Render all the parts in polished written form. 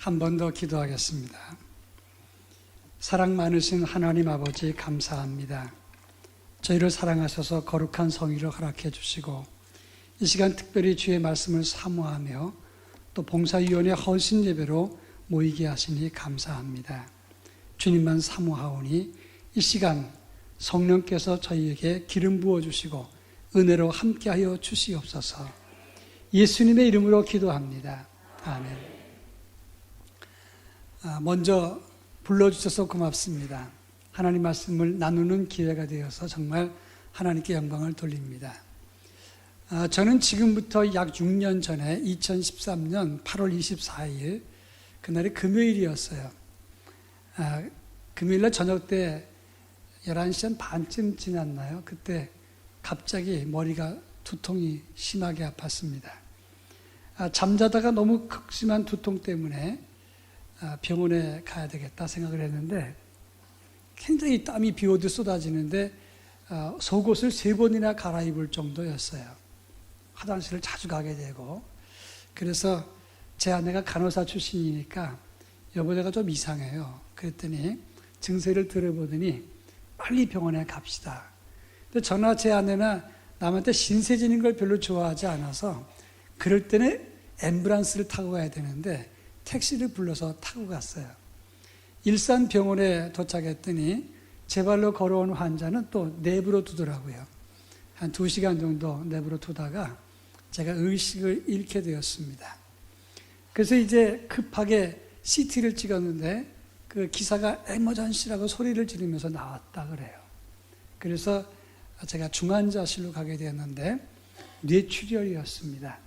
한 번 더 기도하겠습니다. 사랑 많으신 하나님 아버지 감사합니다. 저희를 사랑하셔서 거룩한 성의를 허락해 주시고 이 시간 특별히 주의 말씀을 사모하며 또 봉사위원회 헌신 예배로 모이게 하시니 감사합니다. 주님만 사모하오니 이 시간 성령께서 저희에게 기름 부어주시고 은혜로 함께하여 주시옵소서. 예수님의 이름으로 기도합니다. 아멘. 먼저 불러주셔서 고맙습니다. 하나님 말씀을 나누는 기회가 되어서 정말 하나님께 영광을 돌립니다. 저는 지금부터 약 6년 전에 2013년 8월 24일 그날이 금요일이었어요. 금요일날 저녁 때 11시 반쯤 지났나요? 그때 갑자기 머리가 두통이 심하게 아팠습니다. 잠자다가 너무 극심한 두통 때문에 병원에 가야 되겠다 생각을 했는데 굉장히 땀이 비 오듯 쏟아지는데 속옷을 3번이나 갈아입을 정도였어요. 화장실을 자주 가게 되고 그래서 제 아내가 간호사 출신이니까 여보 내가 좀 이상해요. 그랬더니 증세를 들어보더니 빨리 병원에 갑시다. 근데 저나 제 아내나 남한테 신세 지는 걸 별로 좋아하지 않아서 그럴 때는 앰뷸런스를 타고 가야 되는데 택시를 불러서 타고 갔어요. 일산병원에 도착했더니 제 발로 걸어온 환자는 또 내부로 두더라고요. 한 2시간 정도 내부로 두다가 제가 의식을 잃게 되었습니다. 그래서 이제 급하게 CT를 찍었는데 그 기사가 에머전시라고 소리를 지르면서 나왔다 그래요. 그래서 제가 중환자실로 가게 되었는데 뇌출혈이었습니다.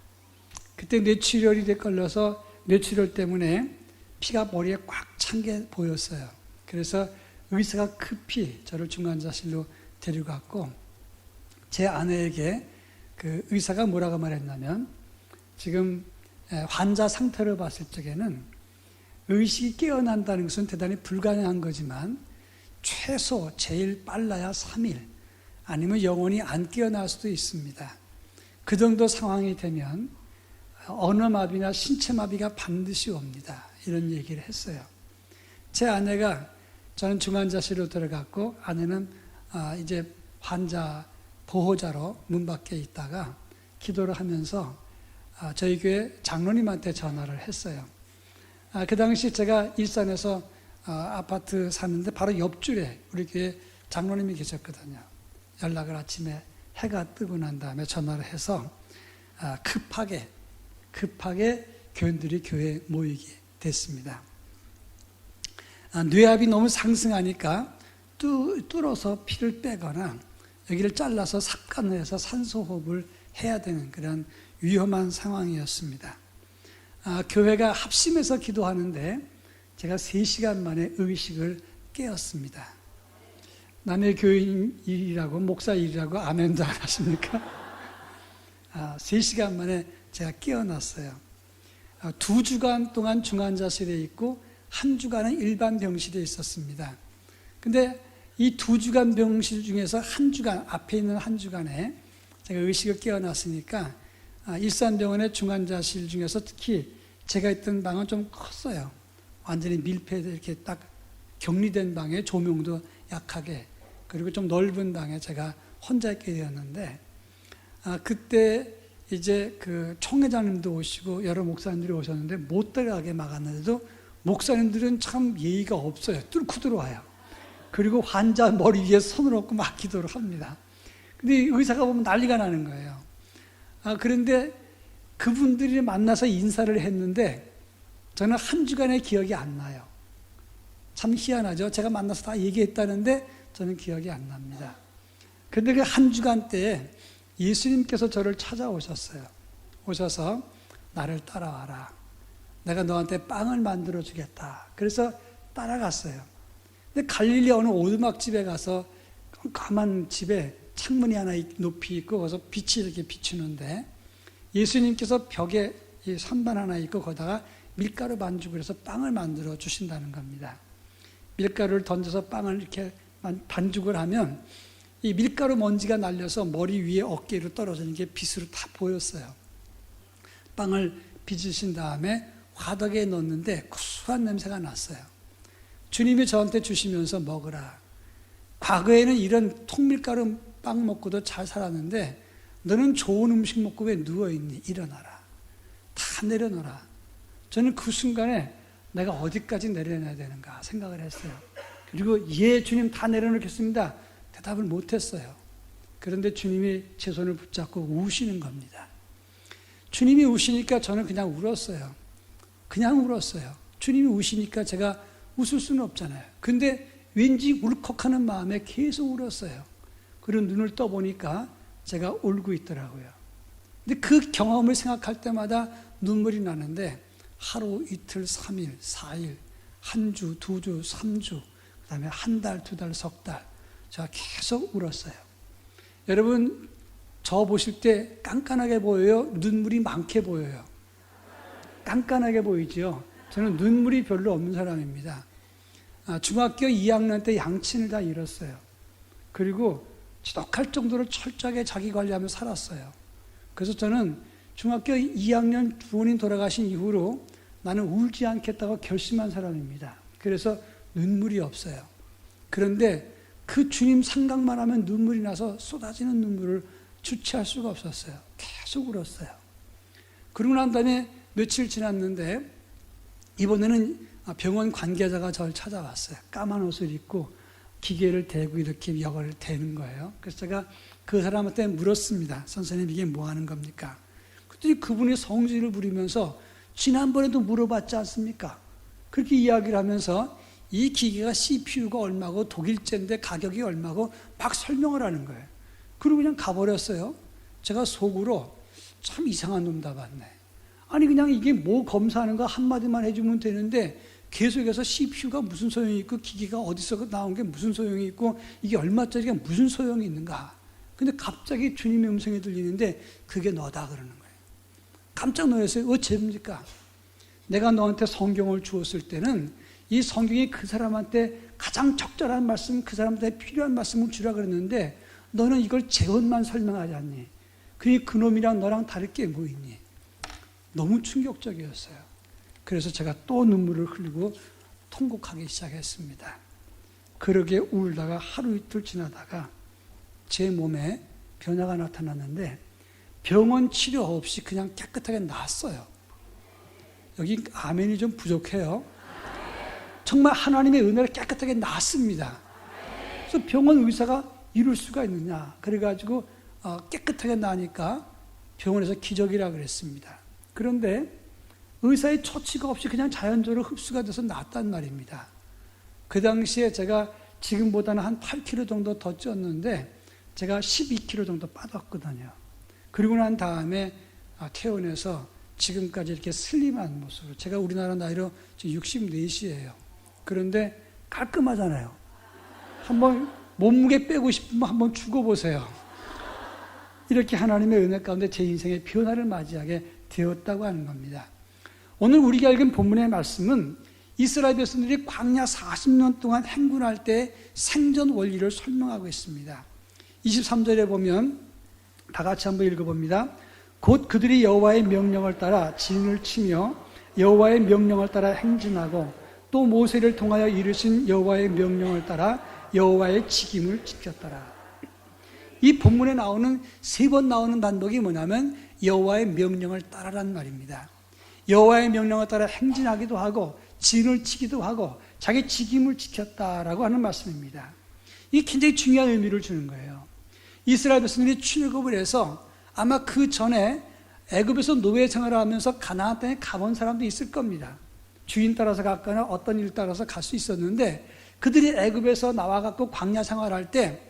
그때 뇌출혈이 걸려서 뇌출혈 때문에 피가 머리에 꽉 찬 게 보였어요. 그래서 의사가 급히 저를 중환자실로 데려갔고 제 아내에게 그 의사가 뭐라고 말했냐면 지금 환자 상태를 봤을 적에는 의식이 깨어난다는 것은 대단히 불가능한 거지만 최소 제일 빨라야 3일 아니면 영원히 안 깨어날 수도 있습니다. 그 정도 상황이 되면 언어마비나 신체마비가 반드시 옵니다. 이런 얘기를 했어요. 제 아내가 저는 중환자실로 들어갔고 아내는 이제 환자 보호자로 문 밖에 있다가 기도를 하면서 저희 교회 장로님한테 전화를 했어요. 그 당시 제가 일산에서 아파트 사는데 바로 옆줄에 우리 교회 장로님이 계셨거든요. 연락을 아침에 해가 뜨고 난 다음에 전화를 해서 급하게 교인들이 교회에 모이게 됐습니다. 뇌압이 너무 상승하니까 뚫어서 피를 빼거나 여기를 잘라서 삽관을 해서 산소호흡을 해야 되는 그런 위험한 상황이었습니다. 교회가 합심해서 기도하는데 제가 3시간 만에 의식을 깨었습니다. 남의 교인 일이라고 목사 일이라고 아멘도 안 하십니까? 3시간 만에 제가 깨어났어요. 2주간 동안 중환자실에 있고 1주간은 일반 병실에 있었습니다. 근데 이 2주간 병실 중에서 1주간, 앞에 있는 1주간에 제가 의식을 깨어났으니까 일산병원의 중환자실 중에서 특히 제가 있던 방은 좀 컸어요. 완전히 밀폐돼 이렇게 딱 격리된 방에 조명도 약하게 그리고 좀 넓은 방에 제가 혼자 있게 되었는데 그때 이제 그 총회장님도 오시고 여러 목사님들이 오셨는데 못 들어가게 막았는데도 목사님들은 참 예의가 없어요. 뚫고 들어와요. 그리고 환자 머리 위에 손을 얹고 막 기도를 합니다. 근데 의사가 보면 난리가 나는 거예요. 그런데 그분들이 만나서 인사를 했는데 저는 1주간의 기억이 안 나요. 참 희한하죠. 제가 만나서 다 얘기했다는데 저는 기억이 안 납니다. 그런데 그 1주간 때에 예수님께서 저를 찾아오셨어요. 오셔서 나를 따라와라. 내가 너한테 빵을 만들어 주겠다. 그래서 따라갔어요. 근데 갈릴리 어느 오두막집에 가서 까만 집에 창문이 하나 높이 있고 거기서 빛이 이렇게 비추는데 예수님께서 벽에 선반 하나 있고 거기다가 밀가루 반죽을 해서 빵을 만들어 주신다는 겁니다. 밀가루를 던져서 빵을 이렇게 반죽을 하면 이 밀가루 먼지가 날려서 머리 위에 어깨로 떨어지는 게 빛으로 다 보였어요. 빵을 빚으신 다음에 화덕에 넣었는데 구수한 냄새가 났어요. 주님이 저한테 주시면서 먹으라. 과거에는 이런 통밀가루 빵 먹고도 잘 살았는데 너는 좋은 음식 먹고 왜 누워있니? 일어나라. 다 내려놓으라. 저는 그 순간에 내가 어디까지 내려놔야 되는가 생각을 했어요. 그리고 예, 주님 다 내려놓겠습니다. 대답을 못했어요. 그런데 주님이 제 손을 붙잡고 우시는 겁니다. 주님이 우시니까 저는 그냥 울었어요. 그냥 울었어요. 주님이 우시니까 제가 웃을 수는 없잖아요. 근데 왠지 울컥하는 마음에 계속 울었어요. 그리고 눈을 떠보니까 제가 울고 있더라고요. 근데 그 경험을 생각할 때마다 눈물이 나는데 하루, 이틀, 3일, 4일, 한 주, 2주, 3주, 그 다음에 한 달, 2달, 석 달, 제가 계속 울었어요. 여러분, 저 보실 때 깐깐하게 보여요? 눈물이 많게 보여요? 깐깐하게 보이죠? 저는 눈물이 별로 없는 사람입니다. 중학교 2학년 때 양친을 다 잃었어요. 그리고 지독할 정도로 철저하게 자기 관리하며 살았어요. 그래서 저는 중학교 2학년 부모님 돌아가신 이후로 나는 울지 않겠다고 결심한 사람입니다. 그래서 눈물이 없어요. 그런데 그 주님 생각만 하면 눈물이 나서 쏟아지는 눈물을 주체할 수가 없었어요. 계속 울었어요. 그러고 난 다음에 며칠 지났는데 이번에는 병원 관계자가 저를 찾아왔어요. 까만 옷을 입고 기계를 대고 이렇게 여과를 대는 거예요. 그래서 제가 그 사람한테 물었습니다. 선생님, 이게 뭐 하는 겁니까? 그랬더니 그분이 성질을 부리면서 지난번에도 물어봤지 않습니까? 그렇게 이야기를 하면서 이 기계가 CPU가 얼마고 독일제인데 가격이 얼마고 막 설명을 하는 거예요. 그리고 그냥 가버렸어요. 제가 속으로 참 이상한 놈 다 봤네. 아니 그냥 이게 뭐 검사하는 거 한마디만 해주면 되는데 계속해서 CPU가 무슨 소용이 있고 기계가 어디서 나온 게 무슨 소용이 있고 이게 얼마짜리가 무슨 소용이 있는가. 근데 갑자기 주님의 음성이 들리는데 그게 너다 그러는 거예요. 깜짝 놀랐어요. 어째입니까? 내가 너한테 성경을 주었을 때는 이 성경이 그 사람한테 가장 적절한 말씀, 그 사람한테 필요한 말씀을 주라 그랬는데 너는 이걸 재원만 설명하지 않니? 그 놈이랑 너랑 다를 게 뭐 있니? 너무 충격적이었어요. 그래서 제가 또 눈물을 흘리고 통곡하기 시작했습니다. 그러게 울다가 하루 이틀 지나다가 제 몸에 변화가 나타났는데 병원 치료 없이 그냥 깨끗하게 나았어요. 여기 아멘이 좀 부족해요. 정말 하나님의 은혜로 깨끗하게 나았습니다. 그래서 병원 의사가 이럴 수가 있느냐. 그래가지고 깨끗하게 나니까 병원에서 기적이라 그랬습니다. 그런데 의사의 처치가 없이 그냥 자연적으로 흡수가 돼서 나았단 말입니다. 그 당시에 제가 지금보다는 한 8kg 정도 더 쪘는데 제가 12kg 정도 빠졌거든요. 그리고 난 다음에 퇴원해서 지금까지 이렇게 슬림한 모습으로, 제가 우리나라 나이로 지금 64이에요. 그런데 깔끔하잖아요. 한번 몸무게 빼고 싶으면 한번 죽어보세요. 이렇게 하나님의 은혜 가운데 제 인생의 변화를 맞이하게 되었다고 하는 겁니다. 오늘 우리가 읽은 본문의 말씀은 이스라엘 백성들이 광야 40년 동안 행군할 때 생존 원리를 설명하고 있습니다. 23절에 보면 다 같이 한번 읽어봅니다. 곧 그들이 여호와의 명령을 따라 진을 치며 여호와의 명령을 따라 행진하고 또 모세를 통하여 이르신 여호와의 명령을 따라 여호와의 직임을 지켰더라. 이 본문에 나오는 3번 나오는 단독이 뭐냐면 여호와의 명령을 따라란 말입니다. 여호와의 명령을 따라 행진하기도 하고 진을 치기도 하고 자기 직임을 지켰다라고 하는 말씀입니다. 이게 굉장히 중요한 의미를 주는 거예요. 이스라엘 백성들이 출애굽을 해서 아마 그 전에 애굽에서 노예 생활을 하면서 가나안 땅에 가본 사람도 있을 겁니다. 주인 따라서 갔거나 어떤 일 따라서 갈 수 있었는데 그들이 애굽에서 나와갖고 광야 생활할 때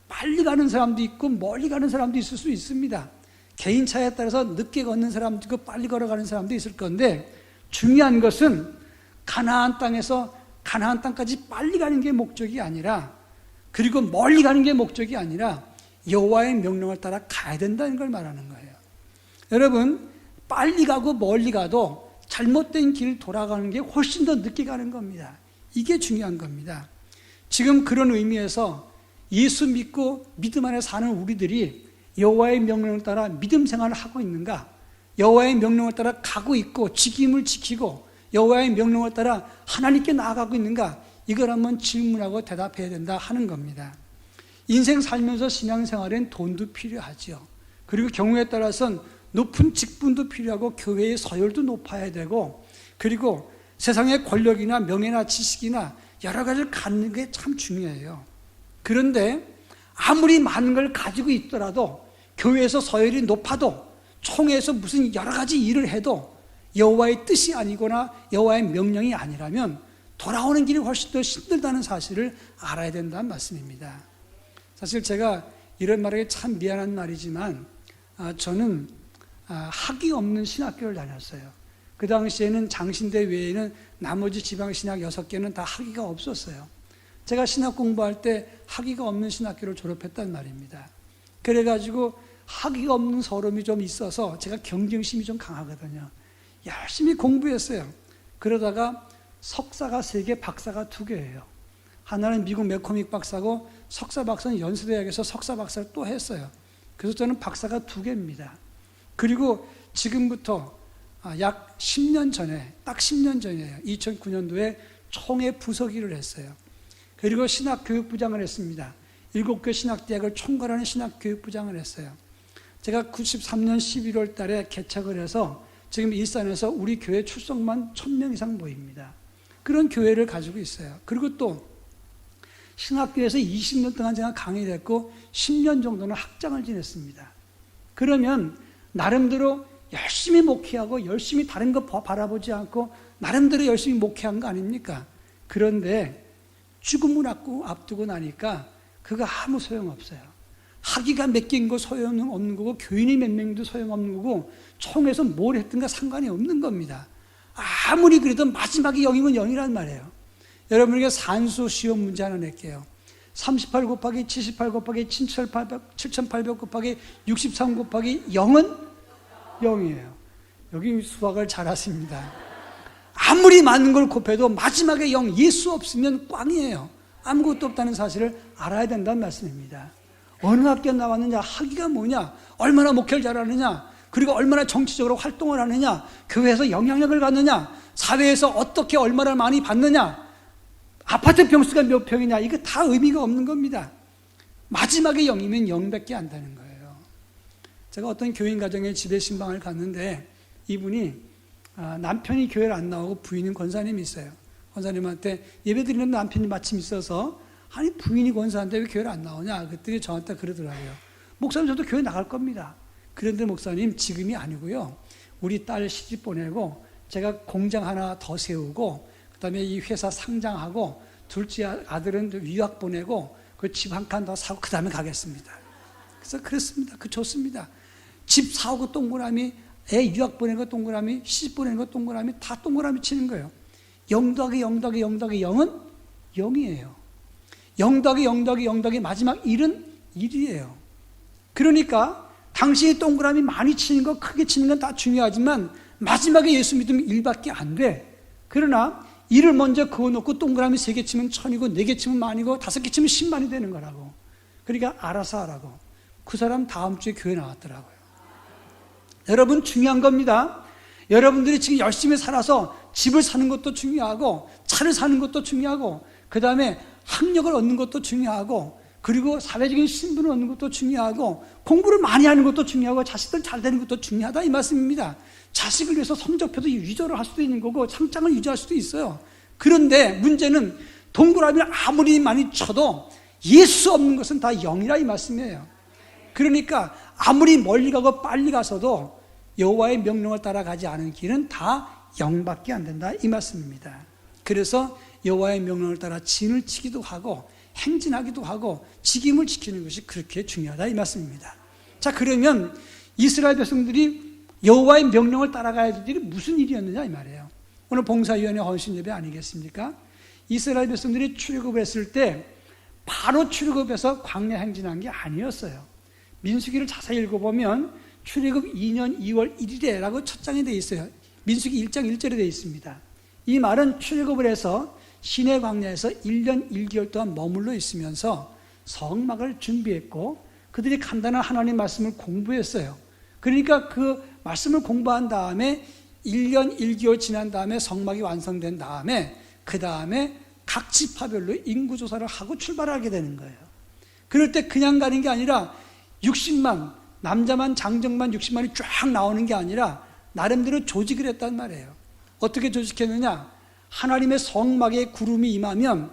빨리 가는 사람도 있고 멀리 가는 사람도 있을 수 있습니다. 개인차에 따라서 늦게 걷는 사람도 있고 빨리 걸어가는 사람도 있을 건데 중요한 것은 가나안 땅에서 가나안 땅까지 빨리 가는 게 목적이 아니라, 그리고 멀리 가는 게 목적이 아니라 여호와의 명령을 따라 가야 된다는 걸 말하는 거예요. 여러분, 빨리 가고 멀리 가도 잘못된 길 돌아가는 게 훨씬 더 늦게 가는 겁니다. 이게 중요한 겁니다. 지금 그런 의미에서 예수 믿고 믿음 안에 사는 우리들이 여호와의 명령을 따라 믿음 생활을 하고 있는가? 여호와의 명령을 따라 가고 있고 직임을 지키고 여호와의 명령을 따라 하나님께 나아가고 있는가? 이걸 한번 질문하고 대답해야 된다 하는 겁니다. 인생 살면서 신앙생활엔 돈도 필요하죠. 그리고 경우에 따라서는 높은 직분도 필요하고 교회의 서열도 높아야 되고, 그리고 세상의 권력이나 명예나 지식이나 여러 가지를 갖는 게 참 중요해요. 그런데 아무리 많은 걸 가지고 있더라도, 교회에서 서열이 높아도, 총회에서 무슨 여러 가지 일을 해도 여호와의 뜻이 아니거나 여호와의 명령이 아니라면 돌아오는 길이 훨씬 더 힘들다는 사실을 알아야 된다는 말씀입니다. 사실 제가 이런 말하기 참 미안한 말이지만, 저는 학위 없는 신학교를 다녔어요. 그 당시에는 장신대 외에는 나머지 지방신학 6개는 다 학위가 없었어요. 제가 신학 공부할 때 학위가 없는 신학교를 졸업했단 말입니다. 그래가지고 학위가 없는 서름이 좀 있어서 제가 경쟁심이 좀 강하거든요. 열심히 공부했어요. 그러다가 석사가 3개, 박사가 2개예요. 하나는 미국 매코믹 박사고, 석사 박사는 연세대학에서 석사 박사를 또 했어요. 그래서 저는 박사가 2개입니다. 그리고 지금부터 약 10년 전에, 딱 10년 전이에요. 2009년도에 총회 부서기를 했어요. 그리고 신학교육부장을 했습니다. 7개 신학대학을 총괄하는 신학교육부장을 했어요. 제가 93년 11월 달에 개척을 해서 지금 일산에서 우리 교회 출석만 1000명 이상 모입니다. 그런 교회를 가지고 있어요. 그리고 또 신학교에서 20년 동안 제가 강의를 했고 10년 정도는 학장을 지냈습니다. 그러면 나름대로 열심히 목회하고 열심히 다른 거 바라보지 않고 나름대로 열심히 목회한 거 아닙니까? 그런데 죽음을 앞두고 나니까 그거 아무 소용없어요. 학위가 몇 개인 거 소용없는 거고, 교인이 몇 명도 소용없는 거고, 총에서 뭘 했든가 상관이 없는 겁니다. 아무리 그래도 마지막에 0이면 0이란 말이에요. 여러분에게 산수 시험 문제 하나 낼게요. 38 곱하기 78 곱하기 7800 곱하기 63 곱하기 0은 0이에요. 여기 수학을 잘하십니다. 아무리 많은 걸 곱해도 마지막에 0, 예수 없으면 꽝이에요. 아무것도 없다는 사실을 알아야 된다는 말씀입니다. 어느 학교 나왔느냐, 학위가 뭐냐, 얼마나 목회를 잘하느냐, 그리고 얼마나 정치적으로 활동을 하느냐, 교회에서 영향력을 갖느냐, 사회에서 어떻게 얼마나 많이 받느냐, 아파트 평수가 몇 평이냐, 이거 다 의미가 없는 겁니다. 마지막에 0이면 0밖에 안 되는 거예요. 제가 어떤 교인 가정의 집에 신방을 갔는데 이분이 남편이 교회를 안 나오고 부인인 권사님이 있어요. 권사님한테 예배드리는 남편이 마침 있어서, 아니 부인이 권사인데 왜 교회를 안 나오냐 그랬더니 저한테 그러더라고요. 목사님 저도 교회 나갈 겁니다. 그런데 목사님 지금이 아니고요, 우리 딸 시집 보내고 제가 공장 하나 더 세우고 그 다음에 이 회사 상장하고 둘째 아들은 유학 보내고 그 집 한 칸 더 사고 그 다음에 가겠습니다. 그래서 그렇습니다. 그 좋습니다. 집 사오고 동그라미, 애 유학 보내는 거 동그라미, 시집 보내는 거 동그라미, 다 동그라미 치는 거예요. 0 더하기 0 더하기 0 더하기 0은 0이에요. 0 더하기 0 더하기 0 더하기 마지막 1은 1이에요. 그러니까 당신이 동그라미 많이 치는 거, 크게 치는 건 다 중요하지만 마지막에 예수 믿으면 1밖에 안 돼. 그러나 1을 먼저 그어놓고 동그라미 3개 치면 1000이고 4개 치면 만이고 5개 치면 10만이 되는 거라고. 그러니까 알아서 하라고. 그 사람 다음 주에 교회 나왔더라고요. 여러분 중요한 겁니다. 여러분들이 지금 열심히 살아서 집을 사는 것도 중요하고 차를 사는 것도 중요하고 그 다음에 학력을 얻는 것도 중요하고 그리고 사회적인 신분을 얻는 것도 중요하고 공부를 많이 하는 것도 중요하고 자식들 잘 되는 것도 중요하다 이 말씀입니다. 자식을 위해서 성적표도 위조를 할 수도 있는 거고 상장을 유지할 수도 있어요. 그런데 문제는 동그라미를 아무리 많이 쳐도 예수 없는 것은 다 0이라 이 말씀이에요. 그러니까 아무리 멀리 가고 빨리 가서도 여호와의 명령을 따라가지 않은 길은 다 0밖에 안 된다 이 말씀입니다. 그래서 여호와의 명령을 따라 진을 치기도 하고 행진하기도 하고 직임을 지키는 것이 그렇게 중요하다 이 말씀입니다. 자, 그러면 이스라엘 백성들이 여호와의 명령을 따라가야 될 일이 무슨 일이었느냐 이 말이에요. 오늘 봉사위원회 헌신 예배 아니겠습니까? 이스라엘 백성들이 출애굽을 했을 때 바로 출애굽해서 광야 행진한 게 아니었어요. 민수기를 자세히 읽어보면 출애굽 2년 2월 1일에 라고 첫 장에 되어 있어요. 민수기 1장 1절에 되어 있습니다. 이 말은 출애굽을 해서 시내 광야에서 1년 1개월 동안 머물러 있으면서 성막을 준비했고 그들이 간단한 하나님 말씀을 공부했어요. 그러니까 그 말씀을 공부한 다음에 1년 1개월 지난 다음에 성막이 완성된 다음에 그 다음에 각 지파별로 인구조사를 하고 출발하게 되는 거예요. 그럴 때 그냥 가는 게 아니라 60만, 남자만 장정만 60만이 쫙 나오는 게 아니라 나름대로 조직을 했단 말이에요. 어떻게 조직했느냐? 하나님의 성막에 구름이 임하면,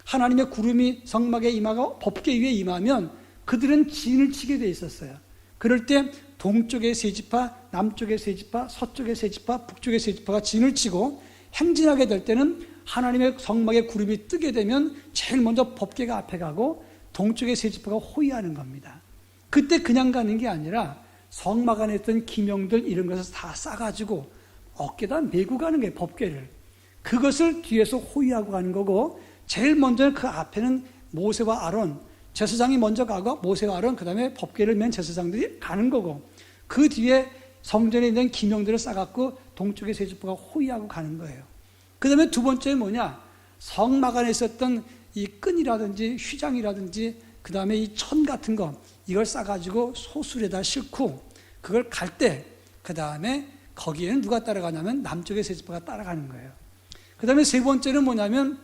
하나님의 구름이 성막에 임하고 법궤 위에 임하면 그들은 진을 치게 돼 있었어요. 그럴 때 동쪽의 세 지파, 남쪽의 세 지파, 서쪽의 세 지파, 북쪽의 세 지파가 진을 치고 행진하게 될 때는 하나님의 성막에 구름이 뜨게 되면 제일 먼저 법궤가 앞에 가고 동쪽의 세 지파가 호위하는 겁니다. 그때 그냥 가는 게 아니라 성막 안에 있던 기명들 이런 것을 다 싸가지고 어깨다 메고 가는 거예요. 법궤를. 그것을 뒤에서 호위하고 가는 거고, 제일 먼저 그 앞에는 모세와 아론, 제사장이 먼저 가고 모세와 아론, 그 다음에 법궤를 맨 제사장들이 가는 거고, 그 뒤에 성전에 있는 기명들을 싸갖고 동쪽의 세 지파가 호위하고 가는 거예요. 그 다음에 두 번째는 뭐냐? 성막 안에 있었던 이 끈이라든지 휘장이라든지 그 다음에 이 천 같은 거, 이걸 싸가지고 소술에다 싣고 그걸 갈 때, 그 다음에 거기에는 누가 따라가냐면 남쪽의 세 지파가 따라가는 거예요. 그 다음에 세 번째는 뭐냐면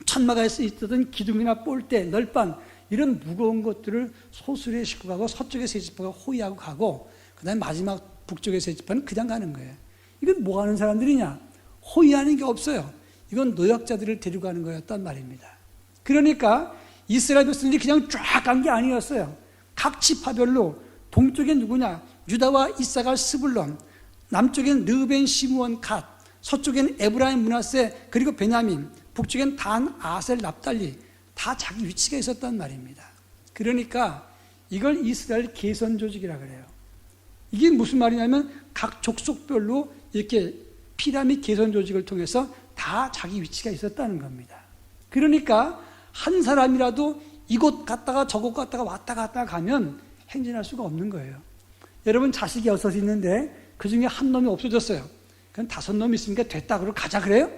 천막에서 있었던 기둥이나 폴대, 널판 이런 무거운 것들을 소술에 싣고 가고 서쪽의 세 지파가 호위하고 가고, 그 다음에 마지막 북쪽의 세 지파는 그냥 가는 거예요. 이건 뭐 하는 사람들이냐? 호위하는 게 없어요. 이건 노약자들을 데리고 가는 거였단 말입니다. 그러니까 이스라엘 백성들이 그냥 쫙 간 게 아니었어요. 각 지파별로 동쪽엔 누구냐? 유다와 이사갈, 스불론, 남쪽엔 르벤, 시므온, 갓, 서쪽엔 에브라임, 므낫세, 그리고 베냐민, 북쪽엔 단, 아셀, 납달리, 다 자기 위치가 있었단 말입니다. 그러니까 이걸 이스라엘 계선 조직이라 그래요. 이게 무슨 말이냐면 각 족속별로 이렇게 피라밋 계선 조직을 통해서 다 자기 위치가 있었다는 겁니다. 그러니까 한 사람이라도 이곳 갔다가 저곳 갔다가 왔다 갔다 가면 행진할 수가 없는 거예요. 여러분 자식이 6 있는데 그 중에 한 놈이 없어졌어요. 그럼 5놈 있으니까 됐다 그러고 가자 그래요?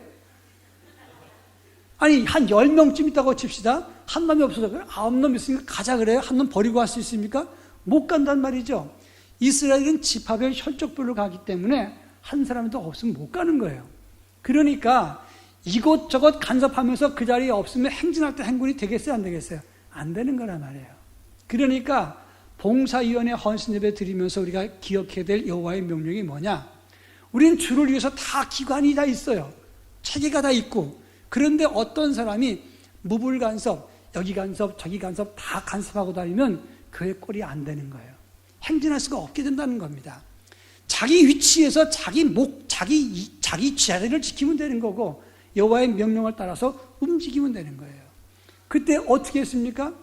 아니 한 10명쯤 있다고 칩시다. 한 놈이 없어져. 9놈 있으니까 가자 그래요? 한 놈 버리고 갈 수 있습니까? 못 간단 말이죠. 이스라엘은 지파별 혈족별로 가기 때문에 한 사람도 없으면 못 가는 거예요. 그러니까 이곳저곳 간섭하면서 그 자리에 없으면 행진할 때 행군이 되겠어요? 안 되겠어요? 안 되는 거란 말이에요. 그러니까 봉사위원회 헌신예배 드리면서 우리가 기억해야 될 여호와의 명령이 뭐냐? 우리는 주를 위해서 다 기관이 다 있어요. 체계가 다 있고, 그런데 어떤 사람이 무불간섭, 여기 간섭, 저기 간섭 다 간섭하고 다니면 교회 꼴이 안 되는 거예요. 행진할 수가 없게 된다는 겁니다. 자기 위치에서 자기 자리를 지키면 되는 거고, 여호와의 명령을 따라서 움직이면 되는 거예요. 그때 어떻게 했습니까?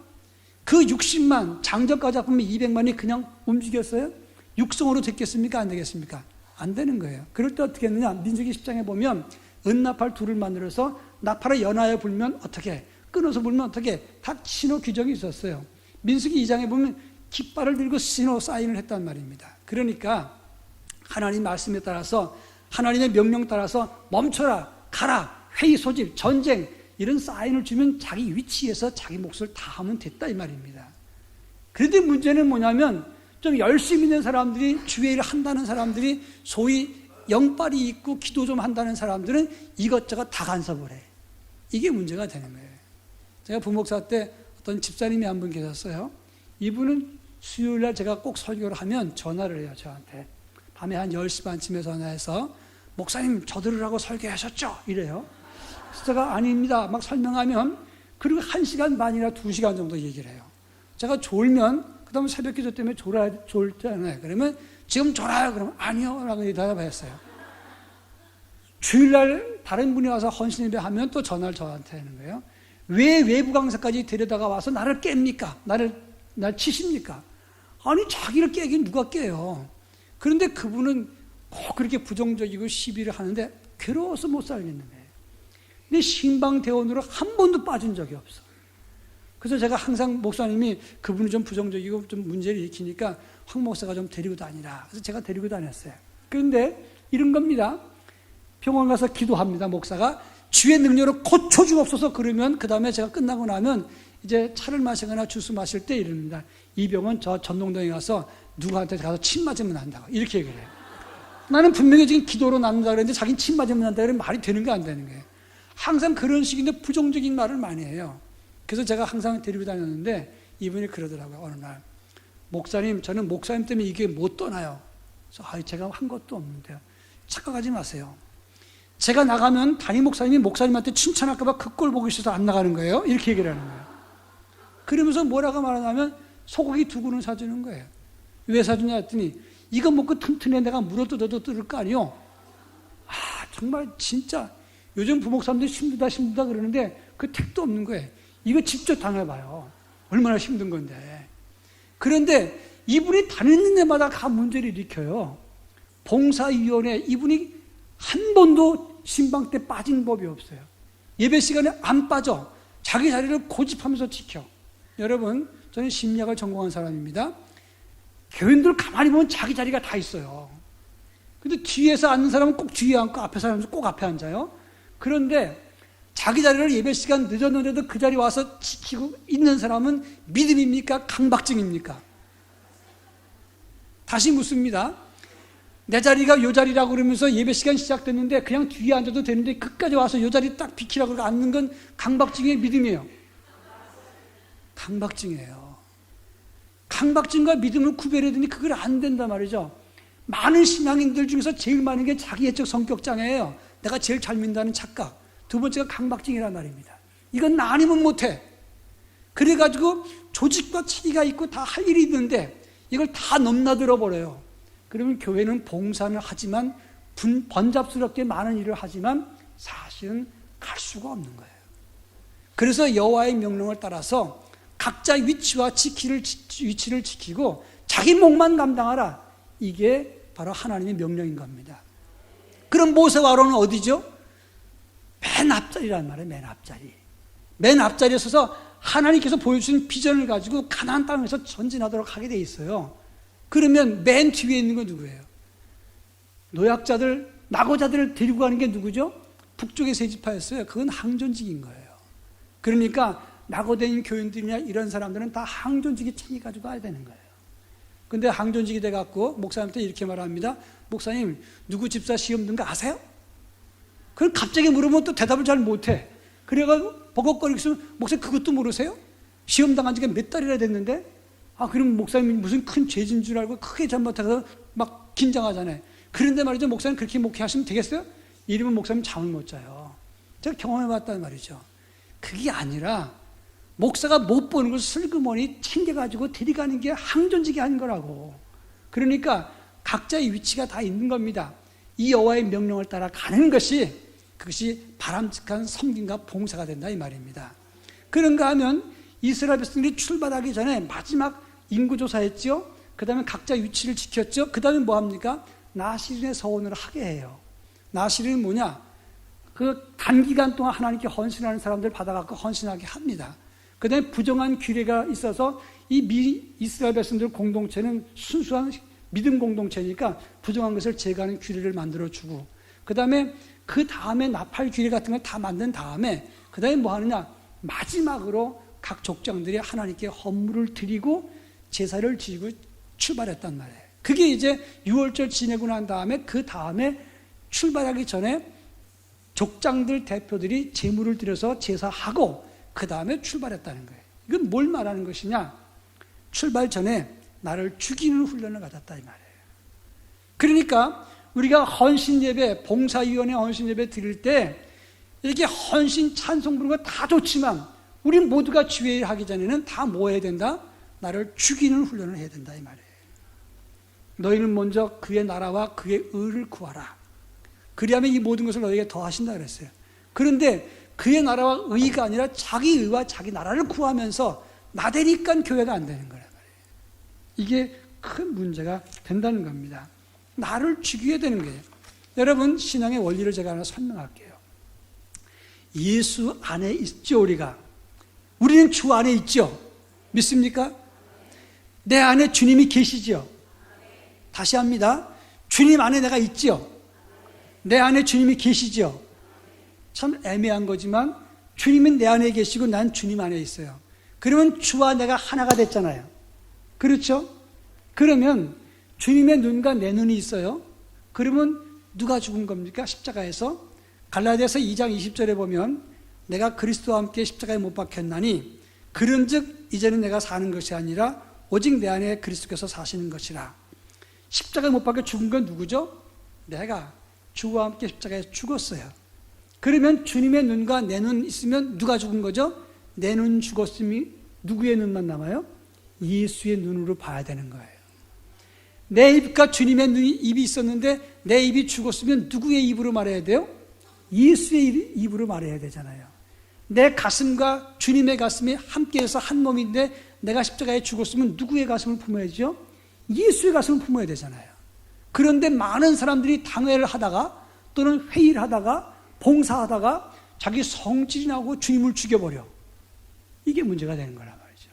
그 60만, 장정까지 합하면 200만이 그냥 움직였어요? 육성으로 됐겠습니까? 안 되겠습니까? 안 되는 거예요. 그럴 때 어떻게 했느냐? 민수기 10장에 보면 은나팔 2를 만들어서 나팔을 연하여 불면 어떻게, 끊어서 불면 어떻게, 다 신호 규정이 있었어요. 민수기 2장에 보면 깃발을 들고 신호 사인을 했단 말입니다. 그러니까 하나님 말씀에 따라서, 하나님의 명령 따라서 멈춰라, 가라, 회의 소집, 전쟁 이런 사인을 주면 자기 위치에서 자기 몫을 다 하면 됐다 이 말입니다. 그런데 문제는 뭐냐면 좀 열심히 있는 사람들이, 주의 일을 한다는 사람들이, 소위 영빨이 있고 기도 좀 한다는 사람들은 이것저것 다 간섭을 해. 이게 문제가 되는 거예요. 제가 부목사 때 어떤 집사님이 한 분 계셨어요. 이분은 수요일날 제가 꼭 설교를 하면 전화를 해요. 저한테 밤에 한 10시 반쯤에 전화해서 목사님 저 들으라고 설교하셨죠? 이래요. 그래서 제가 아닙니다 막 설명하면, 그리고 1시간 반이나 2시간 정도 얘기를 해요. 제가 졸면, 그 다음에 새벽 기도 때문에 졸잖아요. 그러면 지금 졸아요? 그러면 아니요 라고 대답했어요. 주일날 다른 분이 와서 헌신예배 하면 또 전화를 저한테 하는 거예요. 왜 외부 강사까지 데려다가 와서 나를 깹니까? 날 치십니까? 아니 자기를 깨긴 누가 깨요. 그런데 그분은 꼭 그렇게 부정적이고 시비를 하는데 괴로워서 못 살겠는 거예요. 근데 신방대원으로 한 번도 빠진 적이 없어. 그래서 제가 항상 목사님이 그분이 좀 부정적이고 좀 문제를 일으키니까 황 목사가 좀 데리고 다니라. 그래서 제가 데리고 다녔어요. 그런데 이런 겁니다. 병원 가서 기도합니다. 목사가 주의 능력으로 고쳐 주옵소서 그러면, 그 다음에 제가 끝나고 나면 이제 차를 마시거나 주스 마실 때 이럽니다. 이 병은 저 전동동에 가서 누구한테 가서 침 맞으면 난다고 이렇게 얘기를 해요. 나는 분명히 지금 기도로 낫는다 그랬는데 자기는 침 맞으면 난다 그러면 말이 되는 게 안 되는 거예요. 항상 그런 식인데 부정적인 말을 많이 해요. 그래서 제가 항상 데리고 다녔는데 이분이 그러더라고요. 어느 날 목사님, 저는 목사님 때문에 이게 못 떠나요. 그래서 제가 한 것도 없는데요. 착각하지 마세요. 제가 나가면 담임 목사님이 목사님한테 칭찬할까 봐 그 꼴 보기 싫어서 안 나가는 거예요. 이렇게 얘기를 하는 거예요. 그러면서 뭐라고 말하냐면 소고기 2근을 사주는 거예요. 왜 사주냐 했더니 이거 먹고 튼튼해 내가 물어뜯어도 뜯을 거 아니요. 정말 진짜 요즘 부목사님들이 힘들다 그러는데 그 택도 없는 거예요. 이거 직접 당해봐요. 얼마나 힘든 건데. 그런데 이분이 다니는 데마다 다 문제를 일으켜요. 봉사위원회 이분이 한 번도 신방 때 빠진 법이 없어요. 예배 시간에 안 빠져. 자기 자리를 고집하면서 지켜. 여러분, 저는 심리학을 전공한 사람입니다. 교인들 가만히 보면 자기 자리가 다 있어요. 근데 뒤에서 앉는 사람은 꼭 뒤에 앉고 앞에 앉으면 꼭 앞에 앉아요. 그런데 자기 자리를 예배 시간 늦었는데도 그 자리에 와서 지키고 있는 사람은 믿음입니까? 강박증입니까? 다시 묻습니다. 내 자리가 요 자리라고 그러면서 예배 시간 시작됐는데 그냥 뒤에 앉아도 되는데 끝까지 와서 요 자리 딱 비키라고 그러고 앉는 건 강박증의 믿음이에요. 강박증이에요. 강박증과 믿음을 구별해야 되니 그걸 안 된단 말이죠. 많은 신앙인들 중에서 제일 많은 게 자기애적 성격 장애예요. 내가 제일 잘 믿는다는 착각. 두 번째가 강박증이란 말입니다. 이건 나 아니면 못해. 그래가지고 조직과 체계가 있고 다 할 일이 있는데 이걸 다 넘나들어 버려요. 그러면 교회는 봉사는 하지만 번잡스럽게 많은 일을 하지만 사실은 갈 수가 없는 거예요. 그래서 여호와의 명령을 따라서 각자 위치를 지키고 자기 몫만 감당하라. 이게 바로 하나님의 명령인 겁니다. 그럼 모세와 아론은 어디죠? 맨 앞자리란 말이에요. 맨 앞자리. 맨 앞자리에 서서 하나님께서 보여주신 비전을 가지고 가나안 땅에서 전진하도록 하게 돼 있어요. 그러면 맨 뒤에 있는 건 누구예요? 노약자들, 낙오자들을 데리고 가는 게 누구죠? 북쪽의 세 지파였어요. 그건 항존직인 거예요. 그러니까 낙오된 교인들이나 이런 사람들은 다 항존직이 챙겨가지고 가야 되는 거예요. 근데 항존직이 돼갖고 목사님한테 이렇게 말합니다. 목사님, 누구 집사 시험 든 거 아세요? 그럼 갑자기 물으면 또 대답을 잘 못해. 그래가지고 버벅거리고 있으면 목사님 그것도 모르세요? 시험 당한 지가 몇 달이나 됐는데? 그럼 목사님이 무슨 큰 죄진 줄 알고 크게 잘못해서 막 긴장하잖아요. 그런데 말이죠. 목사님 그렇게 목회하시면 되겠어요? 이러면 목사님 잠을 못 자요. 제가 경험해봤단 말이죠. 그게 아니라 목사가 못 보는 걸 슬그머니 챙겨가지고 데려가는 게 항존직이 아닌 거라고. 그러니까 각자의 위치가 다 있는 겁니다. 이 여호와의 명령을 따라 가는 것이 그것이 바람직한 섬김과 봉사가 된다 이 말입니다. 그런가 하면 이스라엘 백성들이 출발하기 전에 마지막 인구조사했죠. 그 다음에 각자 위치를 지켰죠. 그 다음에 뭐합니까? 나시린의 서원을 하게 해요. 나시린은 뭐냐? 그 단기간 동안 하나님께 헌신하는 사람들 받아갖고 헌신하게 합니다. 그 다음에 부정한 규례가 있어서 이 이스라엘 백성들 공동체는 순수한 믿음 공동체니까 부정한 것을 제거하는 규례를 만들어주고 그 다음에 나팔 규례 같은 걸 다 만든 다음에 그 다음에 뭐 하느냐? 마지막으로 각 족장들이 하나님께 헌물을 드리고 제사를 지고 출발했단 말이에요. 그게 이제 6월절 지내고 난 다음에 그 다음에 출발하기 전에 족장들 대표들이 제물을 드려서 제사하고 그 다음에 출발했다는 거예요. 이건 뭘 말하는 것이냐? 출발 전에 나를 죽이는 훈련을 받았다 이 말이에요. 그러니까 우리가 헌신예배, 봉사위원회 헌신예배 드릴 때 이렇게 헌신 찬송 부르는 거 다 좋지만 우리 모두가 주의 일 하기 전에는 다 뭐 해야 된다? 나를 죽이는 훈련을 해야 된다 이 말이에요. 너희는 먼저 그의 나라와 그의 의를 구하라. 그리하면 이 모든 것을 너희에게 더하신다 그랬어요. 그런데 그의 나라와 의가 아니라 자기 의와 자기 나라를 구하면서 나대니까 교회가 안 되는 거란 말이에요. 이게 큰 문제가 된다는 겁니다. 나를 죽여야 되는 거예요. 여러분, 신앙의 원리를 제가 하나 설명할게요. 예수 안에 있죠, 우리는 주 안에 있죠. 믿습니까? 내 안에 주님이 계시죠. 다시 합니다. 주님 안에 내가 있죠. 내 안에 주님이 계시죠. 참 애매한 거지만 주님은 내 안에 계시고 난 주님 안에 있어요. 그러면 주와 내가 하나가 됐잖아요. 그렇죠? 그러면 주님의 눈과 내 눈이 있어요. 그러면 누가 죽은 겁니까? 십자가에서. 갈라디아서 2장 20절에 보면 내가 그리스도와 함께 십자가에 못 박혔나니 그런즉 이제는 내가 사는 것이 아니라 오직 내 안에 그리스도께서 사시는 것이라. 십자가에 못 박혀 죽은 건 누구죠? 내가 주와 함께 십자가에 죽었어요. 그러면 주님의 눈과 내 눈 있으면 누가 죽은 거죠? 내 눈 죽었으니 누구의 눈만 남아요? 예수의 눈으로 봐야 되는 거예요. 내 입과 주님의 입이 있었는데 내 입이 죽었으면 누구의 입으로 말해야 돼요? 예수의 입으로 말해야 되잖아요. 내 가슴과 주님의 가슴이 함께해서 한 몸인데 내가 십자가에 죽었으면 누구의 가슴을 품어야죠? 예수의 가슴을 품어야 되잖아요. 그런데 많은 사람들이 당회를 하다가 또는 회의를 하다가 봉사하다가 자기 성질이 나고 주님을 죽여버려. 이게 문제가 되는 거란 말이죠.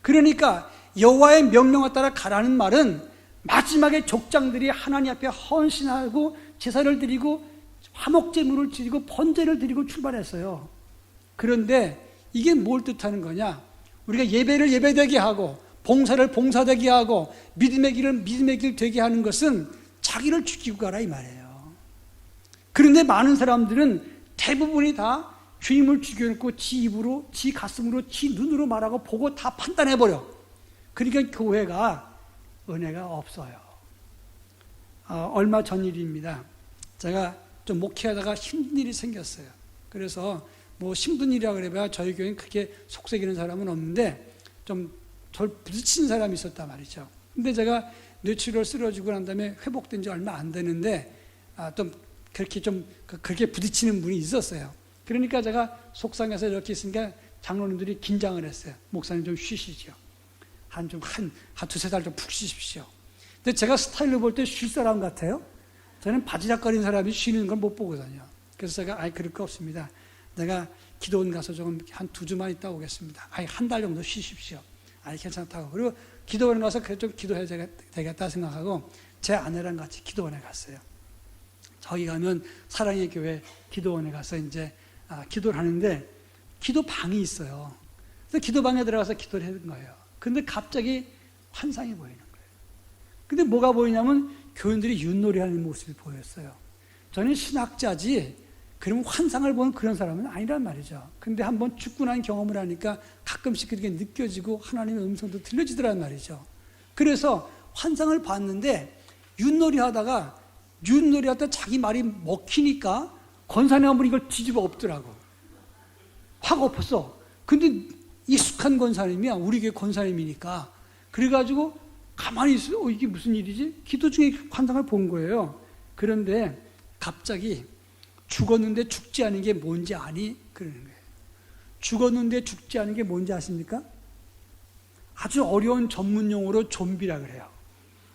그러니까 여호와의 명령에 따라 가라는 말은 마지막에 족장들이 하나님 앞에 헌신하고 제사를 드리고 화목제물을 드리고 번제를 드리고 출발했어요. 그런데 이게 뭘 뜻하는 거냐? 우리가 예배를 예배되게 하고 봉사를 봉사되게 하고 믿음의 길을 믿음의 길 되게 하는 것은 자기를 죽이고 가라 이 말이에요. 그런데 많은 사람들은 대부분이 다 주님을 죽여놓고 지 입으로, 지 가슴으로, 지 눈으로 말하고 보고 다 판단해버려. 그러니까 교회가 은혜가 없어요. 얼마 전 일입니다. 제가 좀 목회하다가 힘든 일이 생겼어요. 그래서 뭐 힘든 일이라 그래봐야 저희 교회는 크게 속색이는 사람은 없는데 좀 절 부딪힌 사람이 있었단 말이죠. 근데 제가 뇌출혈 쓰러지고 난 다음에 회복된 지 얼마 안 되는데 좀 그렇게 부딪히는 분이 있었어요. 그러니까 제가 속상해서 이렇게 있으니까 장로님들이 긴장을 했어요. 목사님 좀 쉬시죠. 한 두세 달 좀 푹 쉬십시오. 근데 제가 스타일로 볼 때 쉴 사람 같아요. 저는 바지락거리는 사람이 쉬는 걸 못 보거든요. 그래서 제가 그럴 거 없습니다. 내가 기도원 가서 조금 한 2주만 있다 오겠습니다. 한 달 정도 쉬십시오. 괜찮다고. 그리고 기도원에 가서 좀 기도해야 되겠다 생각하고 제 아내랑 같이 기도원에 갔어요. 저기 가면 사랑의 교회 기도원에 가서 이제 기도를 하는데 기도방이 있어요. 그래서 기도방에 들어가서 기도를 하는 거예요. 근데 갑자기 환상이 보이는 거예요. 근데 뭐가 보이냐면 교인들이 윷놀이하는 모습이 보였어요. 저는 신학자지 그러면 환상을 보는 그런 사람은 아니란 말이죠. 근데 한번 죽고 난 경험을 하니까 가끔씩 그렇게 느껴지고 하나님의 음성도 들려지더란 말이죠. 그래서 환상을 봤는데 윷놀이 하다가 자기 말이 먹히니까 권사님 한 분이 이걸 뒤집어 엎더라고. 확 엎었어. 근데 익숙한 권사님이야. 우리 교회 권사님이니까. 그래가지고 가만히 있어. 이게 무슨 일이지? 기도 중에 환상을 본 거예요. 그런데 갑자기 죽었는데 죽지 않은 게 뭔지 아니? 그러는 거예요. 죽었는데 죽지 않은 게 뭔지 아십니까? 아주 어려운 전문 용어로 좀비라 그래요.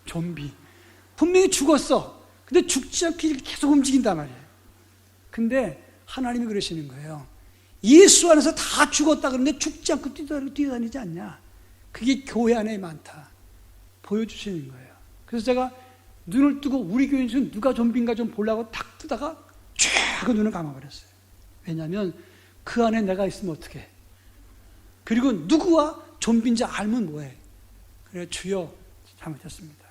좀비. 분명히 죽었어. 근데 죽지 않게 계속 움직인단 말이에요. 근데 하나님이 그러시는 거예요. 예수 안에서 다 죽었다 그러는데 죽지 않고 뛰어다니지 않냐? 그게 교회 안에 많다. 보여주시는 거예요. 그래서 제가 눈을 뜨고 우리 교인에서 누가 좀비인가 좀 보려고 탁 뜨다가 쫙 하고 눈을 감아버렸어요. 왜냐하면 그 안에 내가 있으면 어떡해. 그리고 누구와 좀비인지 알면 뭐해. 그래 주여 잘못했습니다.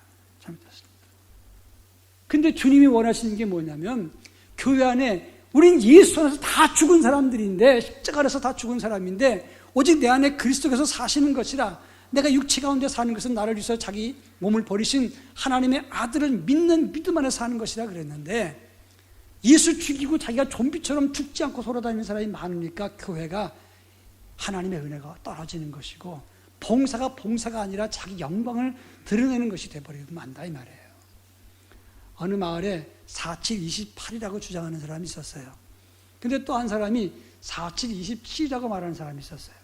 근데 주님이 원하시는 게 뭐냐면 교회 안에 우린 예수 안에서 다 죽은 사람들인데 십자가에서 다 죽은 사람인데 오직 내 안에 그리스도께서 사시는 것이라. 내가 육체 가운데 사는 것은 나를 위해서 자기 몸을 버리신 하나님의 아들을 믿는 믿음 안에 사는 것이라 그랬는데 예수 죽이고 자기가 좀비처럼 죽지 않고 돌아다니는 사람이 많으니까 교회가 하나님의 은혜가 떨어지는 것이고 봉사가 아니라 자기 영광을 드러내는 것이 돼버리면 안다 이 말이에요. 어느 마을에 4728이라고 주장하는 사람이 있었어요. 근데 또 한 사람이 4727이라고 말하는 사람이 있었어요.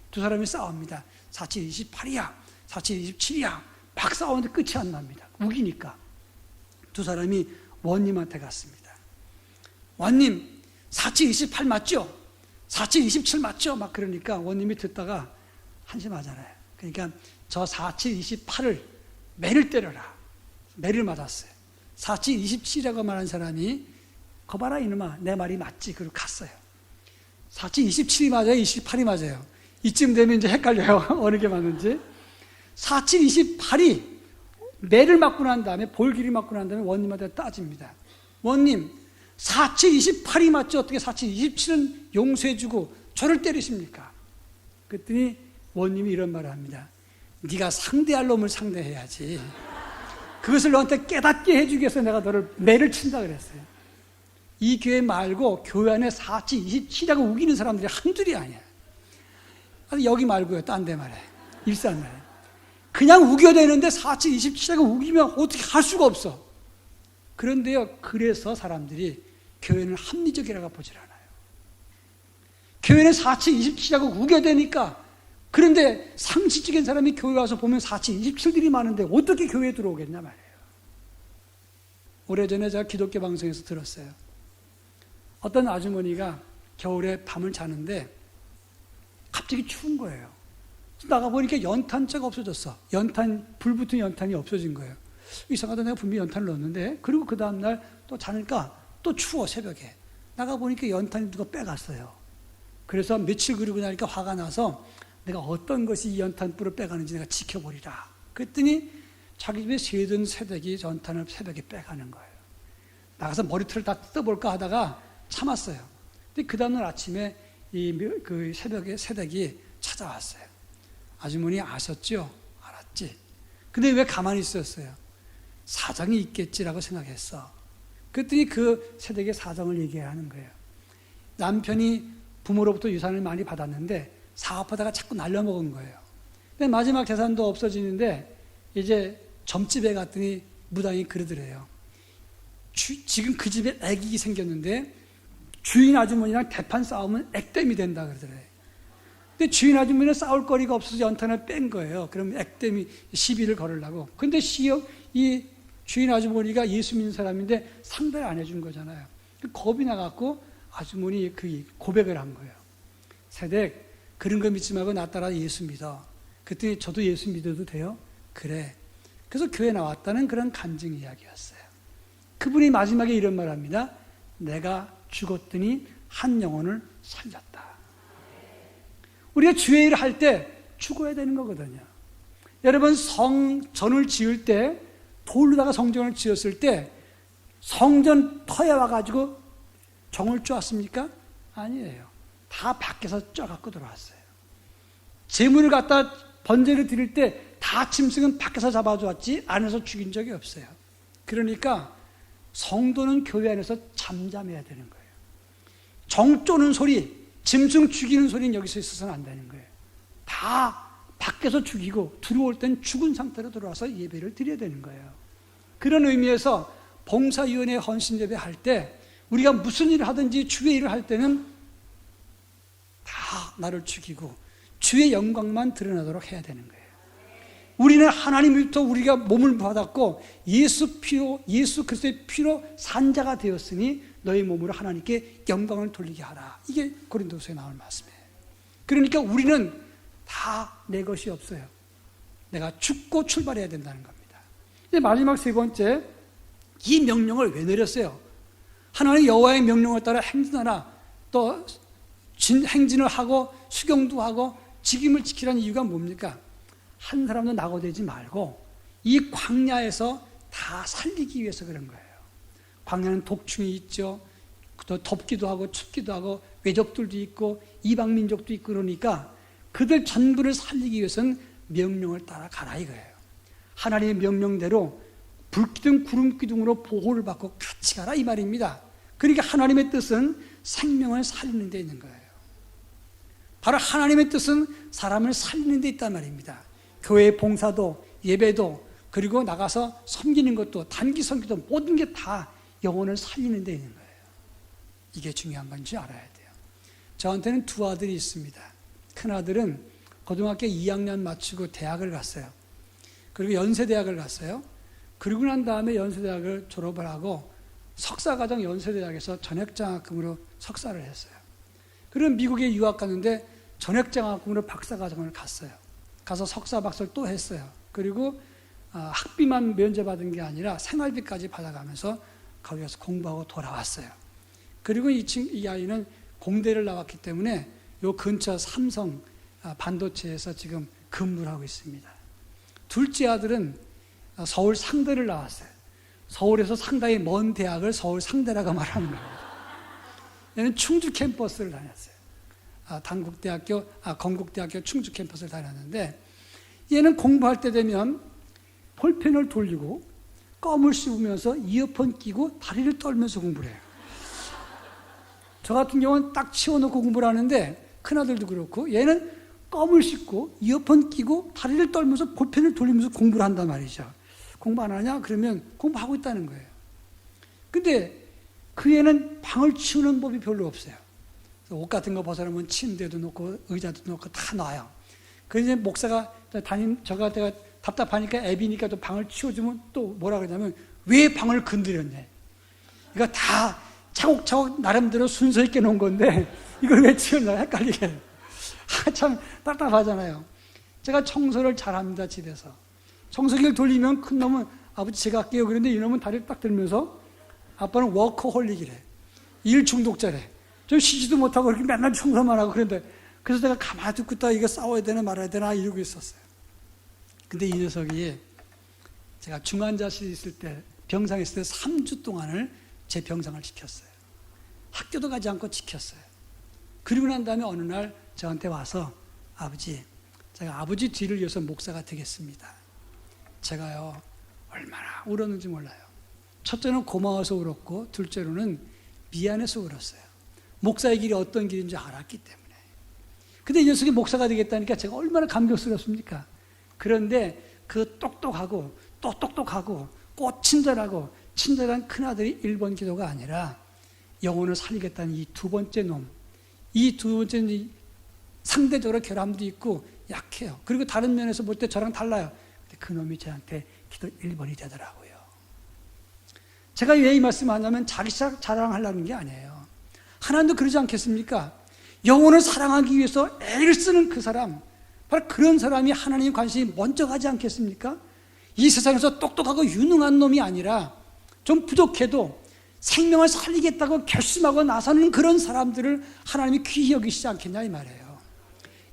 두 사람이 싸웁니다. 4728이야 4727이야 막 싸우는데 끝이 안 납니다. 우기니까. 두 사람이 원님한테 갔습니다. 원님 4728 맞죠? 4727 맞죠? 막 그러니까 원님이 듣다가 한심하잖아요. 그러니까 저 4728을 매를 때려라. 매를 맞았어요. 4727이라고 말한 사람이 거봐라 이놈아 내 말이 맞지. 그리고 갔어요. 4727이 맞아요? 28이 맞아요? 이쯤 되면 이제 헷갈려요. 어느 게 맞는지. 4728이 매를 맞고 난 다음에 볼기를 맞고 난 다음에 원님한테 따집니다. 원님, 4728이 맞지 어떻게 4727은 용서해주고 저를 때리십니까? 그랬더니 원님이 이런 말을 합니다. 네가 상대할 놈을 상대해야지. 그것을 너한테 깨닫게 해주기 위해서 내가 너를 매를 친다 그랬어요. 이 교회 말고 교회 안에 4727이라고 우기는 사람들이 한둘이 아니야. 여기 말고요. 딴 데 말해. 일산 말해. 그냥 우겨대는데 4727이라고 우기면 어떻게 할 수가 없어. 그런데요. 그래서 사람들이 교회는 합리적이라고 보질 않아요. 교회는 4727이라고 우겨대니까. 그런데 상식적인 사람이 교회 와서 보면 4727들이 많은데 어떻게 교회에 들어오겠냐 말이에요. 오래전에 제가 기독교 방송에서 들었어요. 어떤 아주머니가 겨울에 밤을 자는데 갑자기 추운 거예요. 나가보니까 연탄재가 없어졌어. 불 붙은 연탄이 없어진 거예요. 이상하다, 내가 분명히 연탄을 넣었는데. 그리고 그 다음날 또 자니까 또 추워, 새벽에. 나가보니까 연탄이 누가 빼갔어요. 그래서 며칠 그러고 나니까 화가 나서 내가 어떤 것이 이 연탄불을 빼가는지 내가 지켜보리라. 그랬더니 자기 집에 세던 새댁이 연탄을 새벽에 빼가는 거예요. 나가서 머리털을 다 뜯어볼까 하다가 참았어요. 근데 그 다음날 아침에 그 새벽에 새댁이 찾아왔어요. 아주머니 아셨죠? 알았지? 근데 왜 가만히 있었어요? 사정이 있겠지라고 생각했어. 그랬더니 그 새댁의 사정을 얘기하는 거예요. 남편이 부모로부터 유산을 많이 받았는데 사업하다가 자꾸 날려먹은 거예요. 근데 마지막 재산도 없어지는데 이제 점집에 갔더니 무당이 그러더래요. 지금 그 집에 애기 생겼는데 주인 아주머니랑 대판 싸우면 액땜이 된다 그러더래요. 근데 주인 아주머니는 싸울 거리가 없어서 연탄을 뺀 거예요. 그럼 액땜이 시비를 걸으려고. 근데 이 주인 아주머니가 예수 믿는 사람인데 상대를 안 해준 거잖아요. 겁이 나갖고 아주머니 그 고백을 한 거예요. 새댁, 그런 거 믿지 말고 나 따라 예수 믿어. 그랬더니 저도 예수 믿어도 돼요? 그래. 그래서 교회 나왔다는 그런 간증 이야기였어요. 그분이 마지막에 이런 말을 합니다. 내가 죽었더니 한 영혼을 살렸다. 우리가 주의 일을 할 때 죽어야 되는 거거든요. 여러분, 성전을 지을 때, 돌로다가 성전을 지었을 때 성전 터에 와가지고 정을 쪼았습니까? 아니에요. 다 밖에서 쪄갖고 들어왔어요. 재물을 갖다 번제를 드릴 때 다 짐승은 밖에서 잡아주었지 안에서 죽인 적이 없어요. 그러니까 성도는 교회 안에서 잠잠해야 되는 거예요. 정 쪼는 소리, 짐승 죽이는 소리는 여기서 있어서는 안 되는 거예요. 다 밖에서 죽이고 들어올 땐 죽은 상태로 들어와서 예배를 드려야 되는 거예요. 그런 의미에서 봉사위원회 헌신예배 할 때 우리가 무슨 일을 하든지 주의 일을 할 때는 다 나를 죽이고 주의 영광만 드러나도록 해야 되는 거예요. 우리는 하나님부터 우리가 몸을 받았고 예수 그리스도의 피로 산자가 되었으니 너희 몸으로 하나님께 영광을 돌리게 하라. 이게 고린도서에 나올 말씀이에요. 그러니까 우리는 다 내 것이 없어요. 내가 죽고 출발해야 된다는 겁니다. 이제 마지막 세 번째, 이 명령을 왜 내렸어요? 하나님 여호와의 명령을 따라 행진하라. 또 행진을 하고 수경도 하고 직임을 지키라는 이유가 뭡니까? 한 사람도 낙오되지 말고 이 광야에서 다 살리기 위해서 그런 거예요. 광야는 독충이 있죠. 또 덥기도 하고 춥기도 하고 외적들도 있고 이방민족도 있고 그러니까 그들 전부를 살리기 위해서는 명령을 따라 가라 이거예요. 하나님의 명령대로 불기둥 구름기둥으로 보호를 받고 같이 가라 이 말입니다. 그러니까 하나님의 뜻은 생명을 살리는 데 있는 거예요. 바로 하나님의 뜻은 사람을 살리는 데 있단 말입니다. 교회의 봉사도 예배도 그리고 나가서 섬기는 것도 단기 섬기도 모든 게 다 영혼을 살리는 데 있는 거예요. 이게 중요한 건지 알아야 돼요. 저한테는 두 아들이 있습니다. 큰아들은 고등학교 2학년 마치고 대학을 갔어요. 그리고 연세대학을 갔어요. 그리고 난 다음에 연세대학을 졸업을 하고 석사과정 연세대학에서 전액장학금으로 석사를 했어요. 그리고 미국에 유학 갔는데 전액장학금으로 박사과정을 갔어요. 가서 석사 박사를 또 했어요. 그리고 학비만 면제받은 게 아니라 생활비까지 받아가면서 거기서 공부하고 돌아왔어요. 그리고 이 아이는 공대를 나왔기 때문에 요 근처 삼성 반도체에서 지금 근무를 하고 있습니다. 둘째 아들은 서울 상대를 나왔어요. 서울에서 상당히 먼 대학을 서울 상대라고 말하는 거예요. 얘는 충주 캠퍼스를 다녔어요. 건국대학교 충주 캠퍼스를 다녔는데, 얘는 공부할 때 되면 볼펜을 돌리고 껌을 씹으면서 이어폰 끼고 다리를 떨면서 공부를 해요. 저 같은 경우는 딱 치워놓고 공부를 하는데, 큰아들도 그렇고, 얘는 껌을 씹고 이어폰 끼고 다리를 떨면서 볼펜을 돌리면서 공부를 한단 말이죠. 공부 안 하냐? 그러면 공부하고 있다는 거예요. 근데 그 애는 방을 치우는 법이 별로 없어요. 옷 같은 거 벗어나면 침대도 놓고 의자도 놓고 다 놔요. 그래서 목사가 저가 내가 답답하니까 애비니까 또 방을 치워주면 또 뭐라 그러냐면, 왜 방을 건드렸냐. 이거 다 차곡차곡 나름대로 순서 있게 놓은 건데 이걸 왜 치웠나 헷갈리게 해요. 참 답답하잖아요. 제가 청소를 잘합니다, 집에서. 청소기를 돌리면 큰 놈은 아버지 제가 할게요. 그런데 이 놈은 다리를 딱 들면서 아빠는 워커홀릭이래. 일 중독자래. 좀 쉬지도 못하고 이렇게 맨날 청소만 하고 그런데, 그래서 내가 가만히 듣고 있다가 이거 싸워야 되나 말아야 되나 이러고 있었어요. 근데 이 녀석이 제가 중환자실에 있을 때, 병상에 있을 때 3주 동안을 제 병상을 지켰어요. 학교도 가지 않고 지켰어요. 그리고 난 다음에 어느 날 저한테 와서, 아버지, 제가 아버지 뒤를 이어서 목사가 되겠습니다. 제가요, 얼마나 울었는지 몰라요. 첫째는 고마워서 울었고, 둘째로는 미안해서 울었어요. 목사의 길이 어떤 길인지 알았기 때문에. 근데 이 녀석이 목사가 되겠다니까 제가 얼마나 감격스럽습니까? 그런데 그 똑똑하고 또 똑똑하고 꼭 친절한 큰아들이 1번 기도가 아니라 영혼을 살리겠다는 이 두 번째 놈, 이 두 번째는 상대적으로 결함도 있고 약해요. 그리고 다른 면에서 볼 때 저랑 달라요. 근데 그 놈이 저한테 기도 1번이 되더라고요. 제가 왜 이 말씀을 하냐면 자기 자랑하려는 게 아니에요. 하나님도 그러지 않겠습니까? 영혼을 사랑하기 위해서 애를 쓰는 그 사람, 바로 그런 사람이 하나님 관심이 먼저 가지 않겠습니까? 이 세상에서 똑똑하고 유능한 놈이 아니라 좀 부족해도 생명을 살리겠다고 결심하고 나서는 그런 사람들을 하나님이 귀히 여기시지 않겠냐 이 말이에요.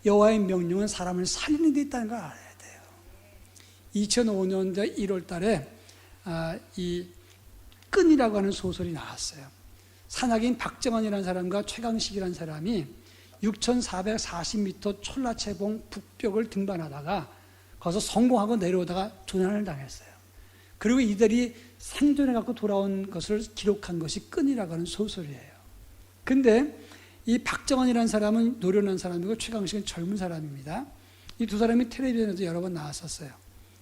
여호와의 명령은 사람을 살리는 데 있다는 걸 알아야 돼요. 2005년도 1월 달에 이 끈이라고 하는 소설이 나왔어요. 산악인 박정원이라는 사람과 최강식이라는 사람이 6,440m 촐라체봉 북벽을 등반하다가 거기서 성공하고 내려오다가 조난을 당했어요. 그리고 이들이 생존해 갖고 돌아온 것을 기록한 것이 끈이라고 하는 소설이에요. 근데 이 박정원이라는 사람은 노련한 사람이고 최강식은 젊은 사람입니다. 이 두 사람이 텔레비전에도 여러 번 나왔었어요.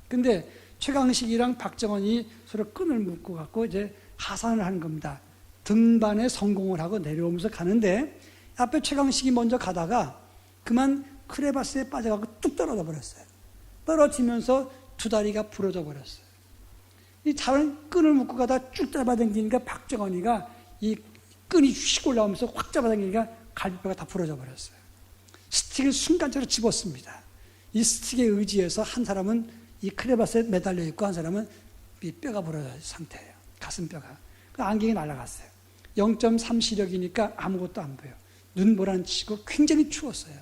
근데 최강식이랑 박정원이 서로 끈을 묶고 갖고 이제 하산을 하는 겁니다. 등반에 성공을 하고 내려오면서 가는데 앞에 최강식이 먼저 가다가 그만 크레바스에 빠져가고 뚝 떨어져 버렸어요. 떨어지면서 두 다리가 부러져 버렸어요. 이 다른 끈을 묶고 가다 쭉 잡아당기니까 박정원이가 이 끈이 휙 올라오면서 확 잡아당기니까 갈비뼈가 다 부러져 버렸어요. 스틱을 순간적으로 집었습니다. 이 스틱에 의지해서 한 사람은 이 크레바스에 매달려 있고 한 사람은 이 뼈가 부러진 상태예요. 가슴뼈가. 안경이 날아갔어요. 0.3 시력이니까 아무것도 안 보여요. 눈보라는 치고 굉장히 추웠어요.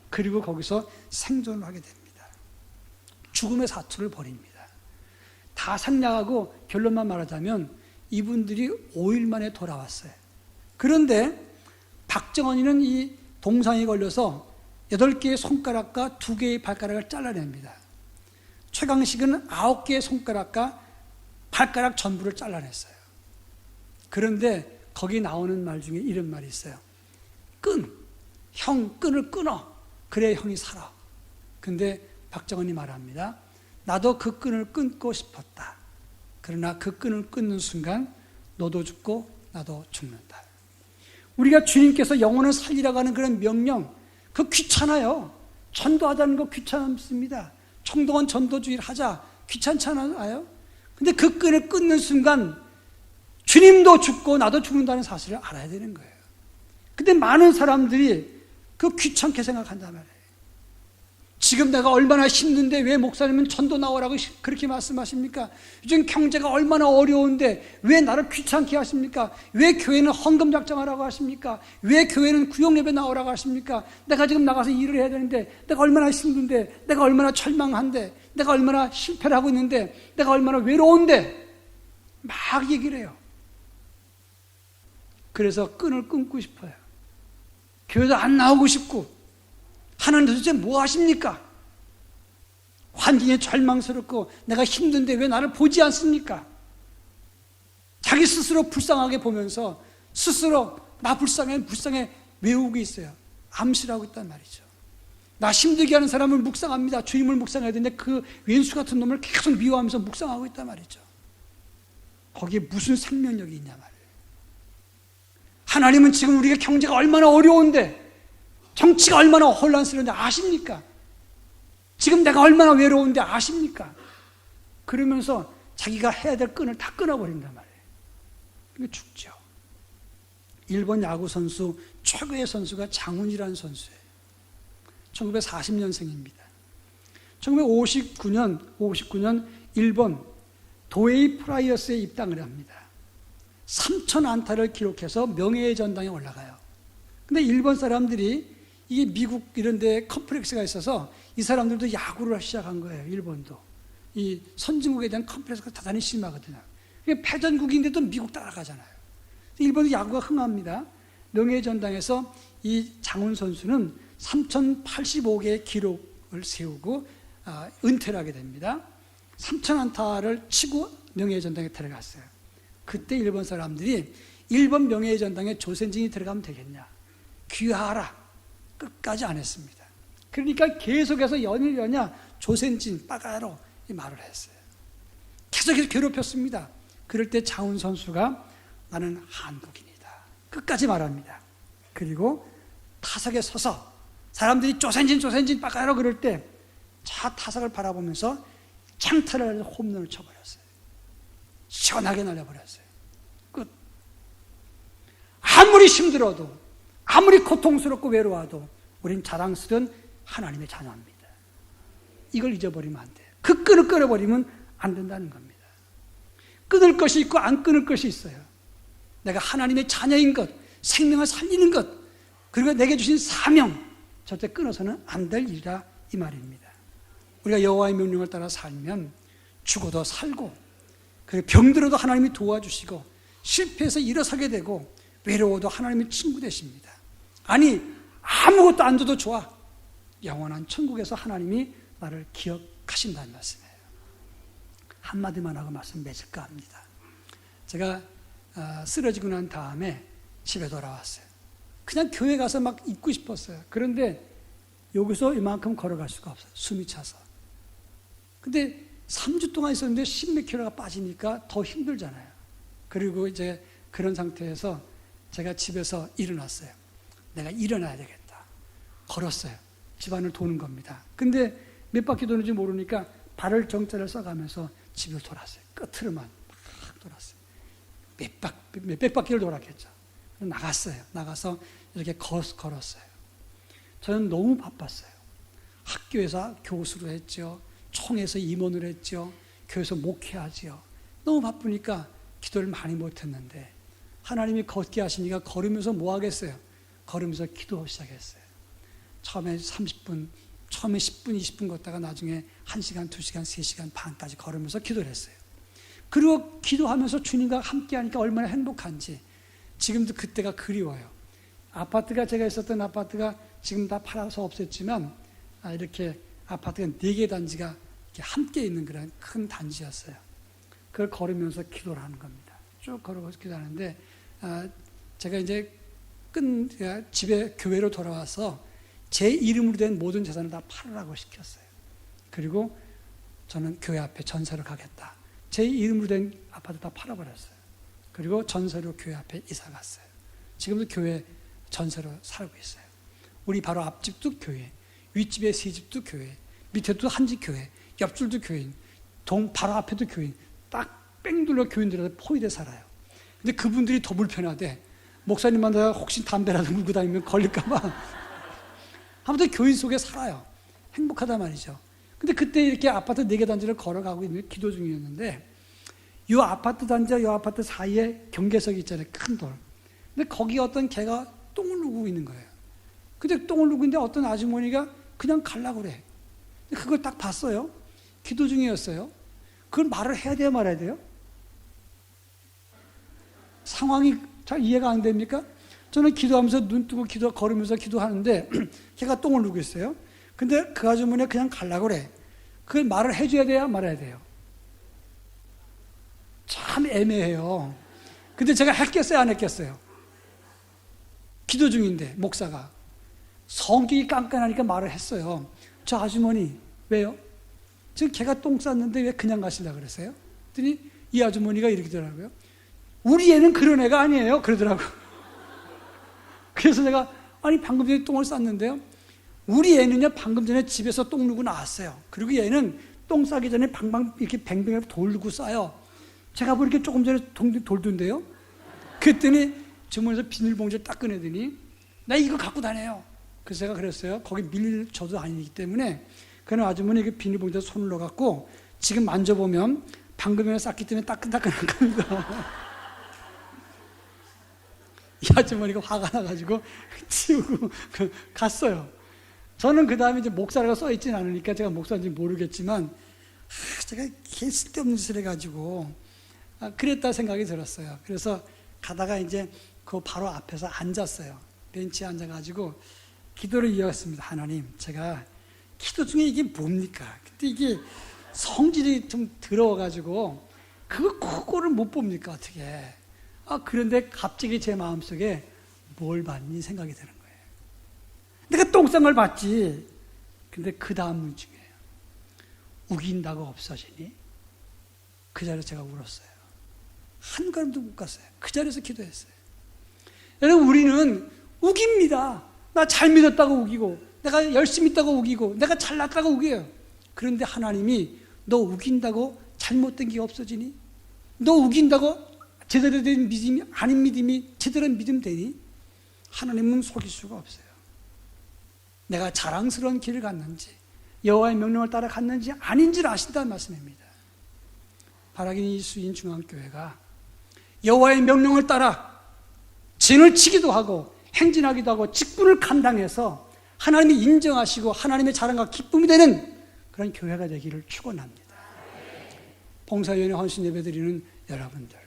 그리고 거기서 생존을 하게 됩니다. 죽음의 사투를 벌입니다. 다 생략하고 결론만 말하자면 이분들이 5일 만에 돌아왔어요. 그런데 박정원이는 이 동상에 걸려서 8개의 손가락과 2개의 발가락을 잘라냅니다. 최강식은 9개의 손가락과 발가락 전부를 잘라냈어요. 그런데 거기 나오는 말 중에 이런 말이 있어요. 형 끈을 끊어. 그래야 형이 살아. 근데 박정원이 말합니다. 나도 그 끈을 끊고 싶었다. 그러나 그 끈을 끊는 순간 너도 죽고 나도 죽는다. 우리가 주님께서 영혼을 살리라고 하는 그런 명령, 그거 귀찮아요. 전도하자는 거 귀찮습니다. 총동원 전도주의를 하자. 귀찮잖아요. 근데 그 끈을 끊는 순간 주님도 죽고 나도 죽는다는 사실을 알아야 되는 거예요. 근데 많은 사람들이 그 귀찮게 생각한단 말이에요. 지금 내가 얼마나 힘든데 왜 목사님은 전도 나오라고 그렇게 말씀하십니까? 요즘 경제가 얼마나 어려운데 왜 나를 귀찮게 하십니까? 왜 교회는 헌금 작정하라고 하십니까? 왜 교회는 구역예배 나오라고 하십니까? 내가 지금 나가서 일을 해야 되는데, 내가 얼마나 힘든데, 내가 얼마나 절망한데, 내가 얼마나 실패를 하고 있는데, 내가 얼마나 외로운데 막 얘기를 해요. 그래서 끈을 끊고 싶어요. 교회도 안 나오고 싶고, 하나님 도대체 뭐 하십니까? 환경이 절망스럽고 내가 힘든데 왜 나를 보지 않습니까? 자기 스스로 불쌍하게 보면서 스스로 나 불쌍해 외우고 있어요. 암시라고 있단 말이죠. 나 힘들게 하는 사람을 묵상합니다. 주님을 묵상해야 되는데 그 왼수 같은 놈을 계속 미워하면서 묵상하고 있단 말이죠. 거기에 무슨 생명력이 있냐 말이에요. 하나님은 지금 우리가 경제가 얼마나 어려운데, 정치가 얼마나 혼란스러운데 아십니까? 지금 내가 얼마나 외로운데 아십니까? 그러면서 자기가 해야 될 끈을 다 끊어버린단 말이에요. 이거 죽죠. 일본 야구 선수 최고의 선수가 장훈이라는 선수예요. 1940년생입니다. 1959년 일본 도에이 프라이어스에 입당을 합니다. 3,000안타를 기록해서 명예의 전당에 올라가요. 근데 일본 사람들이, 이게 미국 이런 데 컴플렉스가 있어서 이 사람들도 야구를 시작한 거예요. 일본도. 이 선진국에 대한 컴플렉스가 대단히 심하거든요. 패전국인데도 미국 따라가잖아요. 일본도 야구가 흥합니다. 명예의 전당에서 이 장훈 선수는 3,085개의 기록을 세우고 은퇴를 하게 됩니다. 3,000안타를 치고 명예의 전당에 들어갔어요. 그때 일본 사람들이 일본 명예의 전당에 조센진이 들어가면 되겠냐, 귀하라, 끝까지 안 했습니다. 그러니까 계속해서 연일연야 조센진, 빠가로 이 말을 했어요. 계속해서 괴롭혔습니다. 그럴 때 장훈 선수가 나는 한국인이다, 끝까지 말합니다. 그리고 타석에 서서 사람들이 조센진 빠가로 그럴 때 자 타석을 바라보면서 창타를 해서 홈런을 쳐버렸어요. 시원하게 날려버렸어요. 끝. 아무리 힘들어도, 아무리 고통스럽고 외로워도 우린 자랑스러운 하나님의 자녀입니다. 이걸 잊어버리면 안 돼요. 그 끈을 끊어버리면 안 된다는 겁니다. 끊을 것이 있고 안 끊을 것이 있어요. 내가 하나님의 자녀인 것, 생명을 살리는 것, 그리고 내게 주신 사명, 절대 끊어서는 안 될 일이다, 이 말입니다. 우리가 여호와의 명령을 따라 살면 죽어도 살고, 그리고 병들어도 하나님이 도와주시고, 실패해서 일어서게 되고, 외로워도 하나님의 친구 되십니다. 아니, 아무것도 안 줘도 좋아. 영원한 천국에서 하나님이 나를 기억하신다는 말씀이에요. 한마디만 하고 말씀 맺을까 합니다. 제가 쓰러지고 난 다음에 집에 돌아왔어요. 그냥 교회 가서 막 있고 싶었어요. 그런데 여기서 이만큼 걸어갈 수가 없어요. 숨이 차서. 근데 3주 동안 있었는데 10몇 킬로가 빠지니까 더 힘들잖아요. 그리고 이제 그런 상태에서 제가 집에서 일어났어요. 내가 일어나야 되겠다. 걸었어요. 집안을 도는 겁니다. 근데 몇 바퀴 도는지 모르니까 발을 정자를 써가면서 집을 돌았어요. 끝으로만 막 돌았어요. 몇백 바퀴를 돌았겠죠. 나갔어요. 나가서 이렇게 걸었어요. 저는 너무 바빴어요. 학교에서 교수로 했죠. 총회에서 임원을 했죠. 교회에서 목회하죠. 너무 바쁘니까 기도를 많이 못했는데 하나님이 걷게 하시니까 걸으면서 뭐 하겠어요? 걸으면서 기도 시작했어요. 처음에 30분, 처음에 10분, 20분 걷다가 나중에 1시간, 2시간, 3시간 반까지 걸으면서 기도를 했어요. 그리고 기도하면서 주님과 함께 하니까 얼마나 행복한지 지금도 그때가 그리워요. 아파트가, 제가 있었던 아파트가 지금 다 팔아서 없앴지만 이렇게 아파트가 4개 단지가 이렇게 함께 있는 그런 큰 단지였어요. 그걸 걸으면서 기도를 하는 겁니다. 쭉 걸어가서 기도하는데 제가 이제 집에 교회로 돌아와서 제 이름으로 된 모든 재산을 다 팔으라고 시켰어요. 그리고 저는 교회 앞에 전세로 가겠다. 제 이름으로 된 아파트 다 팔아버렸어요. 그리고 전세로 교회 앞에 이사 갔어요. 지금도 교회 전세로 살고 있어요. 우리 바로 앞집도 교회, 윗집에 3집도 교회, 밑에도 한 집 교회, 옆줄도 교인, 바로 앞에도 교인, 딱 뺑 둘러 교인들한테 포위돼 살아요. 근데 그분들이 더 불편하대. 목사님만 혹시 담배라도 물고 다니면 걸릴까봐. 아무튼 교인 속에 살아요. 행복하단 말이죠. 근데 그때 이렇게 아파트 4개 단지를 걸어가고 있는 기도 중이었는데 이 아파트 단지와 이 아파트 사이에 경계석이 있잖아요. 큰 돌. 근데 거기 어떤 개가 똥을 누고 있는 거예요. 근데 똥을 누고 있는데 어떤 아주머니가 그냥 가려고 그래. 근데 그걸 딱 봤어요. 기도 중이었어요. 그걸 말을 해야 돼요, 말아야 돼요? 상황이 잘 이해가 안 됩니까? 저는 기도하면서 눈 뜨고 걸으면서 기도하는데 걔가 똥을 누고 있어요. 근데 그 아주머니가 그냥 가려고 그래. 그걸 말을 해줘야 돼요, 말아야 돼요? 참 애매해요. 근데 제가 했겠어요, 안 했겠어요? 기도 중인데 목사가 성격이 깐깐하니까 말을 했어요. 저 아주머니 왜요? 지금 걔가 똥 쌌는데 왜 그냥 가시려고 그랬어요? 그랬더니 이 아주머니가 이렇게 더라고요. 우리 애는 그런 애가 아니에요. 그러더라고요. 그래서 내가 아니 방금 전에 똥을 쌌는데요. 우리 애는요 방금 전에 집에서 똥 누고 나왔어요. 그리고 얘는 똥 싸기 전에 방방 이렇게 뱅뱅 돌고 싸요. 제가 보니까 조금 전에 돌던데요. 그랬더니 주머니에서 비닐봉지를 딱 꺼내더니 나 이거 갖고 다녀요. 그래서 제가 그랬어요. 거기 밀릴 저도 아니기 때문에 그는 아주머니 그 비닐봉지에 손을 넣어갖고 지금 만져보면 방금 전에 쌌기 때문에 따끈따끈한 겁니다. 이 아주머니가 화가 나가지고 치우고 갔어요. 저는 그 다음에 이제 목사라고 써있진 않으니까 제가 목사인지 모르겠지만 제가 개 쓸데없는 짓을 해가지고 그랬다 생각이 들었어요. 그래서 가다가 이제 그 바로 앞에서 앉았어요. 벤치에 앉아가지고 기도를 이어갔습니다. 하나님, 제가 기도 중에 이게 뭡니까? 근데 이게 성질이 좀 더러워가지고 그거를 못 봅니까? 어떻게? 그런데 갑자기 제 마음속에 뭘 봤니 생각이 드는 거예요. 내가 똥 싼 걸 봤지. 근데 그 다음 문 중이에요. 우긴다고 없어지니? 그 자리에서 제가 울었어요. 한 걸음도 못 갔어요. 그 자리에서 기도했어요. 여러분, 우리는 우깁니다. 나 잘 믿었다고 우기고, 내가 열심히 있다고 우기고, 내가 잘났다고 우겨요. 그런데 하나님이 너 우긴다고 잘못된 게 없어지니? 너 우긴다고 제대로 된 믿음이 아닌 믿음이 제대로 된 믿음 되니? 하나님은 속일 수가 없어요. 내가 자랑스러운 길을 갔는지 여호와의 명령을 따라 갔는지 아닌지를 아신다는 말씀입니다. 바라긴 이수인 중앙교회가 여호와의 명령을 따라 진을 치기도 하고 행진하기도 하고 직분을 감당해서 하나님이 인정하시고 하나님의 자랑과 기쁨이 되는 그런 교회가 되기를 축원합니다. 봉사위원회 헌신 예배드리는 여러분들,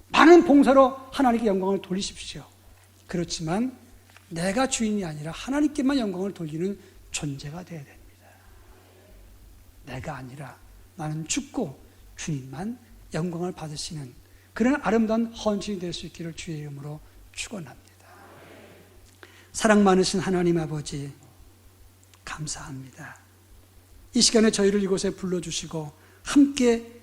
많은 봉사로 하나님께 영광을 돌리십시오. 그렇지만 내가 주인이 아니라 하나님께만 영광을 돌리는 존재가 되어야 됩니다. 내가 아니라 나는 죽고 주님만 영광을 받으시는 그런 아름다운 헌신이 될 수 있기를 주의 이름으로 축원합니다. 사랑 많으신 하나님 아버지, 감사합니다. 이 시간에 저희를 이곳에 불러주시고 함께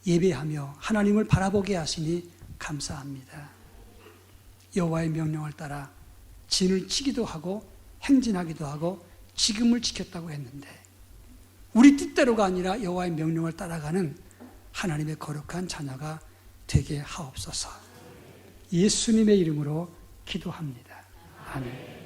예배하며 하나님을 바라보게 하시니 감사합니다. 여호와의 명령을 따라 진을 치기도 하고 행진하기도 하고 지금을 지켰다고 했는데 우리 뜻대로가 아니라 여호와의 명령을 따라가는 하나님의 거룩한 자녀가 되게 하옵소서. 예수님의 이름으로 기도합니다. 아멘.